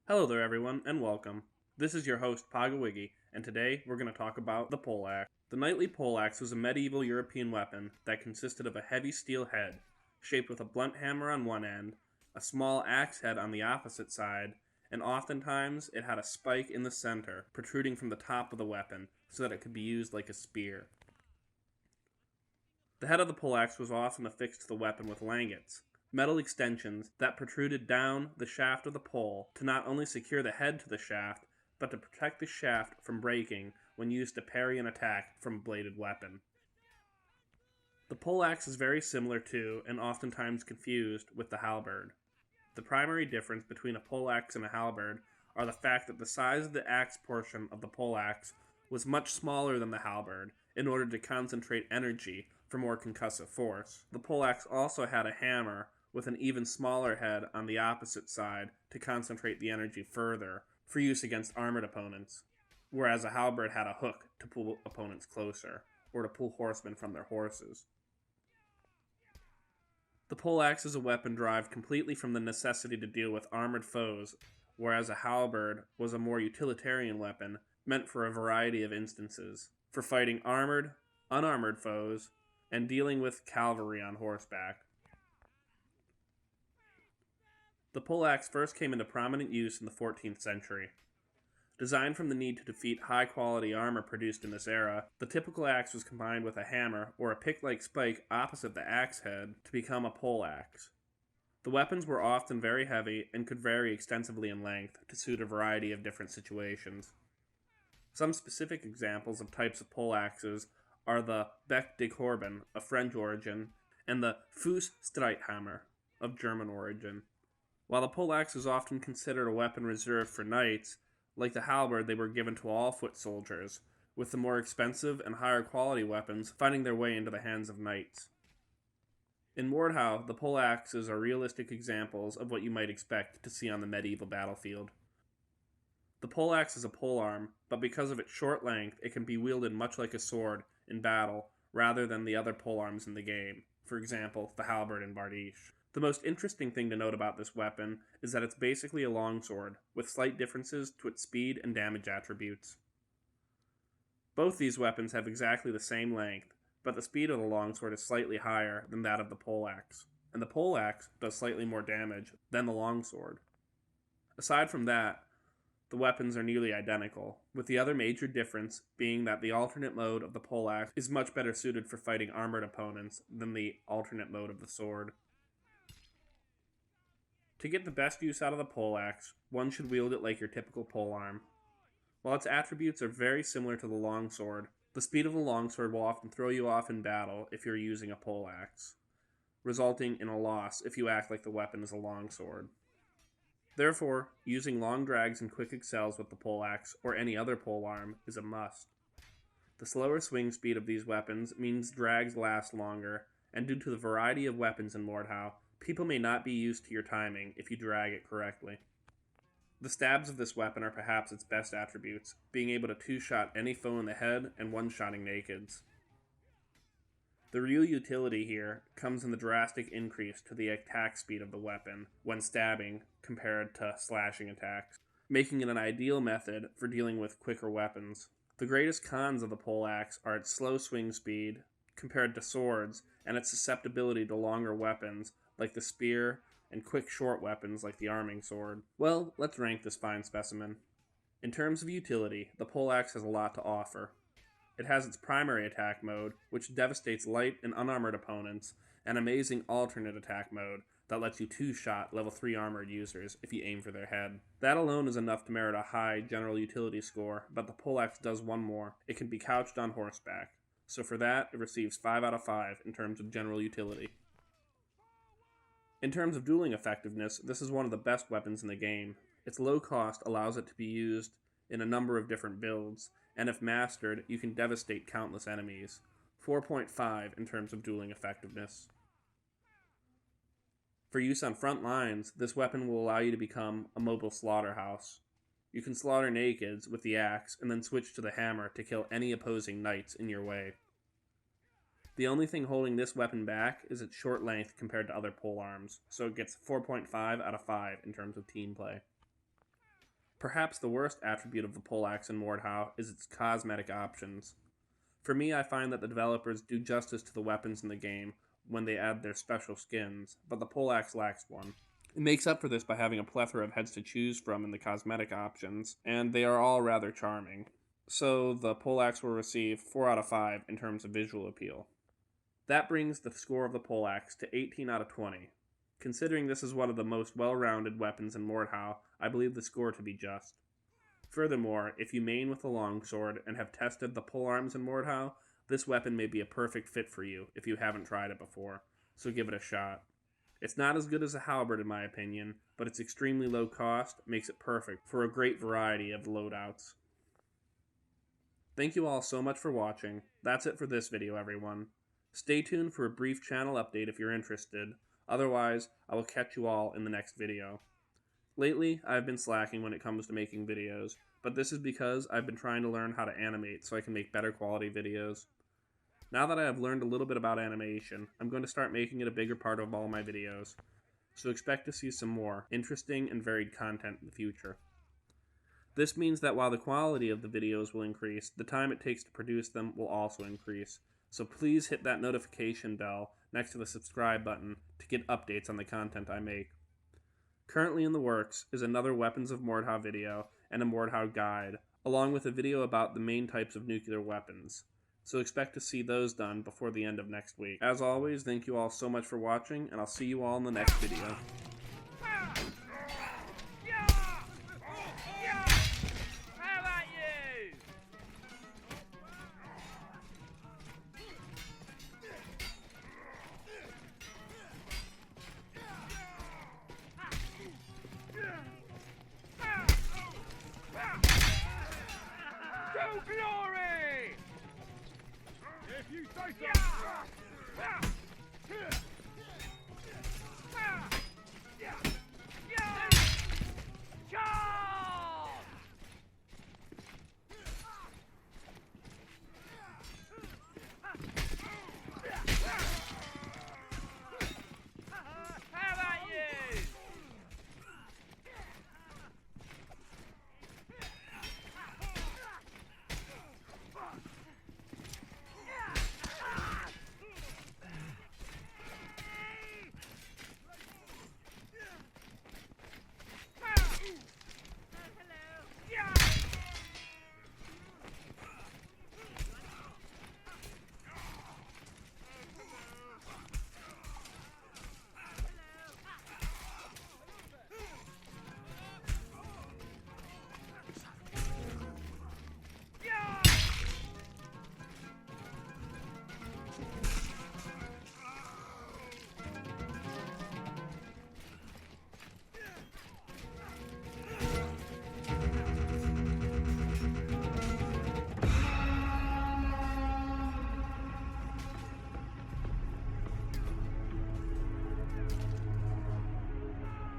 Hello there, everyone, and welcome. This is your host, Pagawiggy, and today we're going to talk about the poleaxe. The knightly poleaxe was a medieval European weapon that consisted of a heavy steel head, shaped with a blunt hammer on one end, a small axe head on the opposite side, and oftentimes it had a spike in the center, protruding from the top of the weapon, so that it could be used like a spear. The head of the poleaxe was often affixed to the weapon with langets, metal extensions that protruded down the shaft of the pole to not only secure the head to the shaft, but to protect the shaft from breaking when used to parry an attack from a bladed weapon. The poleaxe is very similar to, and oftentimes confused with, the halberd. The primary difference between a poleaxe and a halberd are the fact that the size of the axe portion of the poleaxe was much smaller than the halberd in order to concentrate energy for more concussive force. The poleaxe also had a hammer with an even smaller head on the opposite side to concentrate the energy further for use against armored opponents, whereas a halberd had a hook to pull opponents closer, or to pull horsemen from their horses. The poleaxe is a weapon derived completely from the necessity to deal with armored foes, whereas a halberd was a more utilitarian weapon meant for a variety of instances, for fighting armored, unarmored foes, and dealing with cavalry on horseback. The poleaxe first came into prominent use in the 14th century. Designed from the need to defeat high-quality armor produced in this era, the typical axe was combined with a hammer or a pick-like spike opposite the axe head to become a poleaxe. The weapons were often very heavy and could vary extensively in length to suit a variety of different situations. Some specific examples of types of poleaxes are the Bec de Corbin, of French origin, and the Fußstreithammer, of German origin. While the poleaxe is often considered a weapon reserved for knights, like the halberd, they were given to all foot soldiers, with the more expensive and higher quality weapons finding their way into the hands of knights. In Mordhau, the poleaxes are realistic examples of what you might expect to see on the medieval battlefield. The poleaxe is a polearm, but because of its short length, it can be wielded much like a sword in battle rather than the other polearms in the game, for example, the halberd in Bardiche. The most interesting thing to note about this weapon is that it's basically a longsword, with slight differences to its speed and damage attributes. Both these weapons have exactly the same length, but the speed of the longsword is slightly higher than that of the poleaxe, and the poleaxe does slightly more damage than the longsword. Aside from that, the weapons are nearly identical, with the other major difference being that the alternate mode of the poleaxe is much better suited for fighting armored opponents than the alternate mode of the sword. To get the best use out of the poleaxe, one should wield it like your typical polearm. While its attributes are very similar to the longsword, the speed of the longsword will often throw you off in battle if you're using a poleaxe, resulting in a loss if you act like the weapon is a longsword. Therefore, using long drags and quick excels with the poleaxe or any other polearm is a must. The slower swing speed of these weapons means drags last longer, and due to the variety of weapons in Mordhau, people may not be used to your timing if you drag it correctly. The stabs of this weapon are perhaps its best attributes, being able to two-shot any foe in the head and one-shotting nakeds. The real utility here comes in the drastic increase to the attack speed of the weapon when stabbing compared to slashing attacks, making it an ideal method for dealing with quicker weapons. The greatest cons of the poleaxe are its slow swing speed compared to swords and its susceptibility to longer weapons like the spear, and quick short weapons like the arming sword. Well, let's rank this fine specimen. In terms of utility, the poleaxe has a lot to offer. It has its primary attack mode, which devastates light and unarmored opponents, and amazing alternate attack mode that lets you two-shot level 3 armored users if you aim for their head. That alone is enough to merit a high general utility score, but the poleaxe does one more. It can be couched on horseback. So for that, it receives 5 out of 5 in terms of general utility. In terms of dueling effectiveness, this is one of the best weapons in the game. Its low cost allows it to be used in a number of different builds, and if mastered, you can devastate countless enemies. 4.5 in terms of dueling effectiveness. For use on front lines, this weapon will allow you to become a mobile slaughterhouse. You can slaughter nakeds with the axe and then switch to the hammer to kill any opposing knights in your way. The only thing holding this weapon back is its short length compared to other polearms, so it gets 4.5 out of 5 in terms of team play. Perhaps the worst attribute of the Poleaxe in Mordhau is its cosmetic options. For me, I find that the developers do justice to the weapons in the game when they add their special skins, but the Poleaxe lacks one. It makes up for this by having a plethora of heads to choose from in the cosmetic options, and they are all rather charming. So the Poleaxe will receive 4 out of 5 in terms of visual appeal. That brings the score of the Poleaxe to 18 out of 20. Considering this is one of the most well-rounded weapons in Mordhau, I believe the score to be just. Furthermore, if you main with a longsword and have tested the polearms in Mordhau, this weapon may be a perfect fit for you if you haven't tried it before, so give it a shot. It's not as good as a halberd in my opinion, but its extremely low cost makes it perfect for a great variety of loadouts. Thank you all so much for watching. That's it for this video, everyone. Stay tuned for a brief channel update if you're interested. Otherwise, I will catch you all in the next video. Lately, I've been slacking when it comes to making videos, but this is because I've been trying to learn how to animate so I can make better quality videos. Now that I have learned a little bit about animation, I'm going to start making it a bigger part of all my videos, so expect to see some more interesting and varied content in the future. This means that while the quality of the videos will increase, the time it takes to produce them will also increase, so please hit that notification bell next to the subscribe button to get updates on the content I make. Currently in the works is another Weapons of Mordhau video and a Mordhau guide, along with a video about the main types of nuclear weapons. So expect to see those done before the end of next week. As always, thank you all so much for watching, and I'll see you all in the next video. Glory! If you say so.